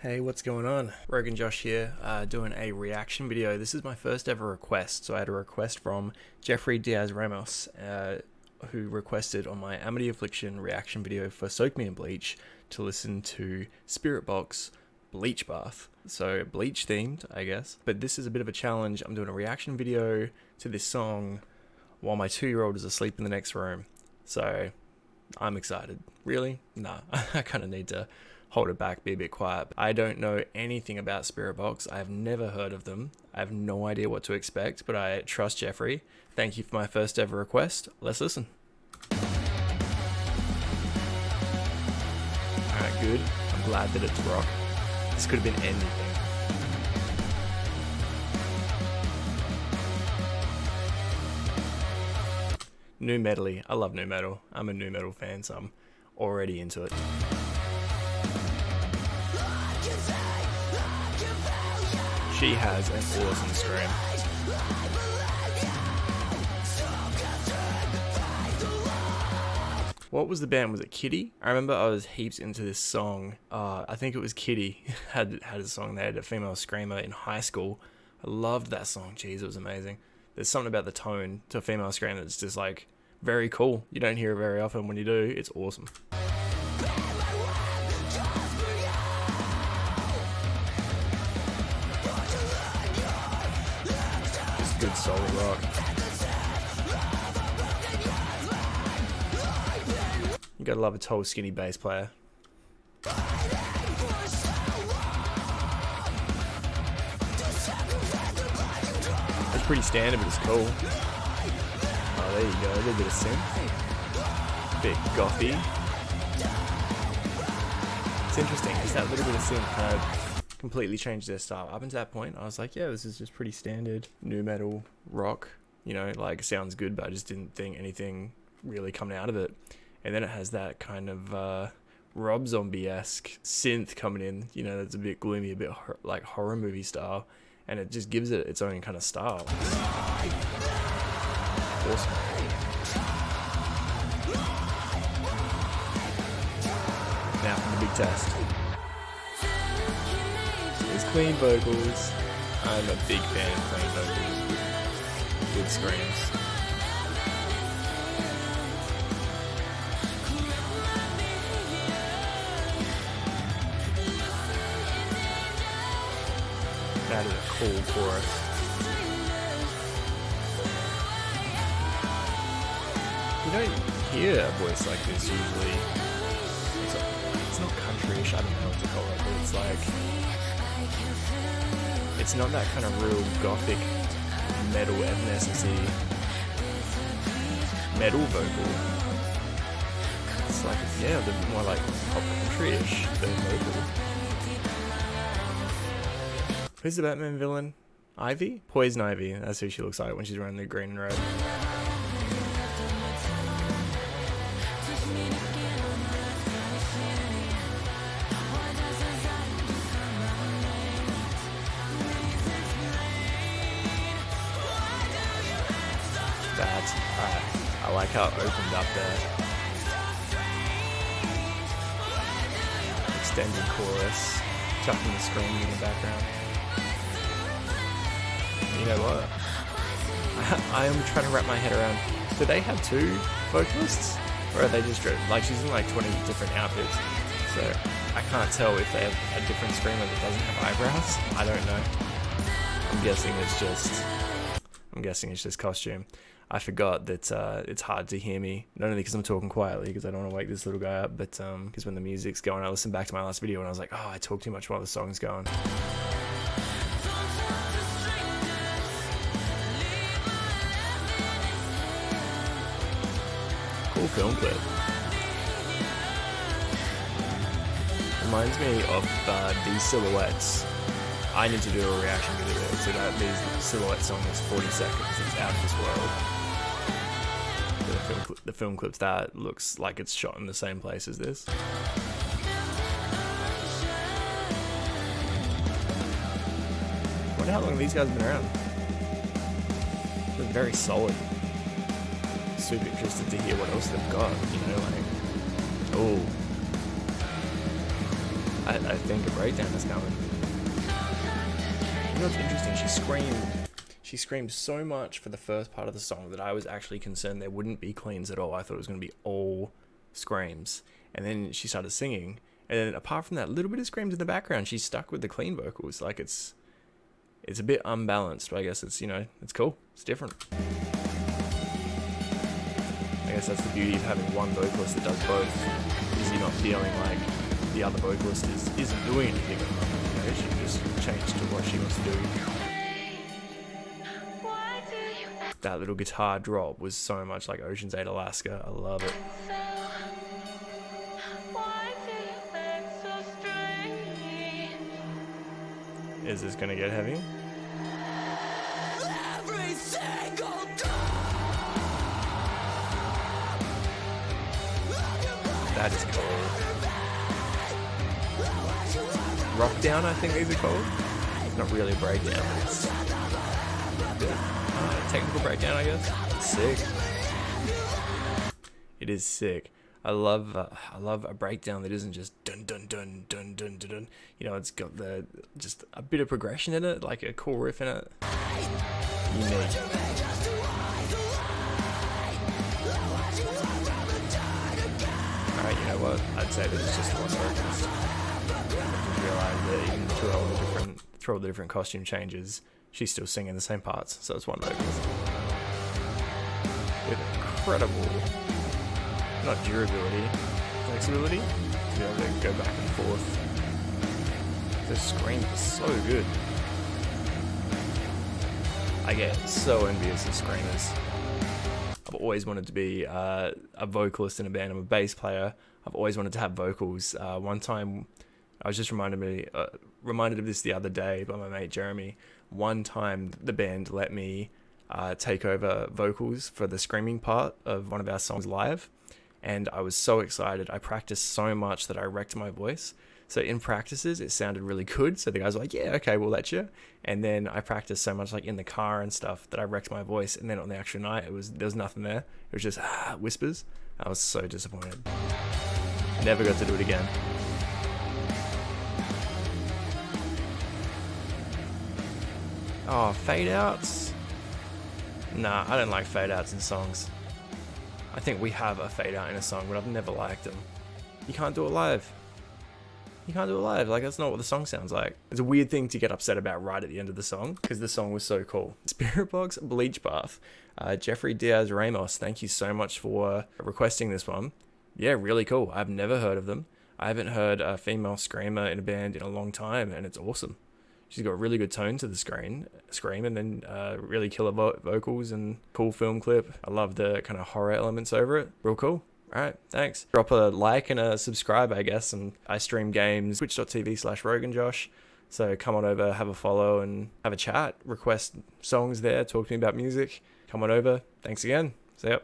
Hey, what's going on? Roguenjosh here, doing a reaction video. This is my first ever request, so I had a request from Jeffrey Diaz Ramos, who requested on my Amity Affliction reaction video for Soak Me in Bleach to listen to Spiritbox Bleach Bath. So Bleach themed, I guess. But this is a bit of a challenge. I'm doing a reaction video to this song while my 2-year-old is asleep in the next room. So I'm excited. Really? Nah, I kind of need to hold it back, be a bit quiet. I don't know anything about Spiritbox. I've never heard of them. I have no idea what to expect, but I trust Jeffrey. Thank you for my first ever request. Let's listen. Alright, good. I'm glad that it's rock. This could have been anything. New metally. I love new metal. I'm a new metal fan, so I'm already into it. She has an awesome scream. What was the band? Was it Kittie? I remember I was heaps into this song. I think it was Kittie had a song. They had a female screamer in high school. I loved that song. Jeez, it was amazing. There's something about the tone to a female scream that's just like very cool. You don't hear it very often. When you do, it's awesome. Good solid rock. You gotta love a tall, skinny bass player. It's pretty standard, but it's cool. Oh, there you go. A little bit of synth. A bit gothy. It's interesting. It's that little bit of synth kind of completely changed their style. Up until that point, I was like, yeah, this is just pretty standard new metal rock, you know, like sounds good, but I just didn't think anything really coming out of it. And then it has that kind of Rob Zombie-esque synth coming in, you know, that's a bit gloomy, a bit like horror movie style, and it just gives it its own kind of style. Awesome. Now for the big test. Clean vocals. I'm a big fan of clean vocals. Good screams. That is a cool chorus. You don't hear a voice like this usually. It's not countryish, I don't know what to call it, but it's like, it's not that kind of real gothic metal Evanescence-y metal vocal. It's like, yeah, a bit more like pop-countryish than vocal. Who's the Batman villain? Ivy? Poison Ivy. That's who she looks like when she's wearing the green and red. That's alright. I like how it opened up there. Extended chorus, chucking the scream in the background. You know what? I am trying to wrap my head around. Do they have 2 vocalists? Or are they just like, she's in like 20 different outfits. So I can't tell if they have a different screamer that doesn't have eyebrows. I don't know. I'm guessing it's just costume. I forgot that it's hard to hear me, not only because I'm talking quietly, because I don't want to wake this little guy up, but because when the music's going, I listened back to my last video and I was like, oh, I talk too much while the song's going. Cool film clip. Reminds me of these silhouettes. I need to do a reaction video to that. These silhouette song is 40 seconds. It's out of this world. The film clips that looks like it's shot in the same place as this. Wonder how long these guys have been around. They're very solid. Super interested to hear what else they've got. You know, like, oh, I think a breakdown is coming. You know what's interesting? She screamed so much for the first part of the song that I was actually concerned there wouldn't be cleans at all. I thought it was going to be all screams. And then she started singing. And then apart from that little bit of screams in the background, she's stuck with the clean vocals. Like it's a bit unbalanced, but I guess it's, you know, it's cool. It's different. I guess that's the beauty of having one vocalist that does both, is you're not feeling like the other vocalist isn't doing anything at the moment. You know, she just changed to what she wants to do. That little guitar drop was so much like Ocean's 8 Alaska. I love it. Is this gonna get heavy? That is cold. Rock down, I think these are called. It's not really a breakdown, but it's a technical breakdown, I guess. It's sick. It is sick. I love a breakdown that isn't just dun dun dun dun dun dun dun. You know, it's got just a bit of progression in it, like a cool riff in it. Unique. Alright, you know what? I'd say that it's just one vocalist. I just realised that even through all the different costume changes, she's still singing the same parts, so it's one vocalist. With incredible, not durability, flexibility, to be able to go back and forth. The scream is so good. I get so envious of screamers. I've always wanted to be a vocalist in a band. I'm a bass player. I've always wanted to have vocals. One time, I was just reminded of this the other day by my mate Jeremy. One time, the band let me take over vocals for the screaming part of one of our songs live, and I was so excited. I practiced so much that I wrecked my voice. So in practices, it sounded really good. So the guys were like, yeah, okay, we'll let you. And then I practiced so much like in the car and stuff that I wrecked my voice. And then on the actual night, there was nothing there. It was just whispers. I was so disappointed. Never got to do it again. Oh, fade outs? Nah, I don't like fade outs in songs. I think we have a fade out in a song, but I've never liked them. You can't do it live. You can't do it live. Like, that's not what the song sounds like. It's a weird thing to get upset about right at the end of the song, because the song was so cool. Spiritbox, Bleach Bath. Jeffrey Diaz Ramos, thank you so much for requesting this one. Yeah, really cool. I've never heard of them. I haven't heard a female screamer in a band in a long time, and it's awesome. She's got a really good tone to the scream, and then really killer vocals and cool film clip. I love the kind of horror elements over it. Real cool. All right, thanks. Drop a like and a subscribe, I guess. And I stream games, twitch.tv/Roguenjosh. So come on over, have a follow and have a chat. Request songs there. Talk to me about music. Come on over. Thanks again. See ya.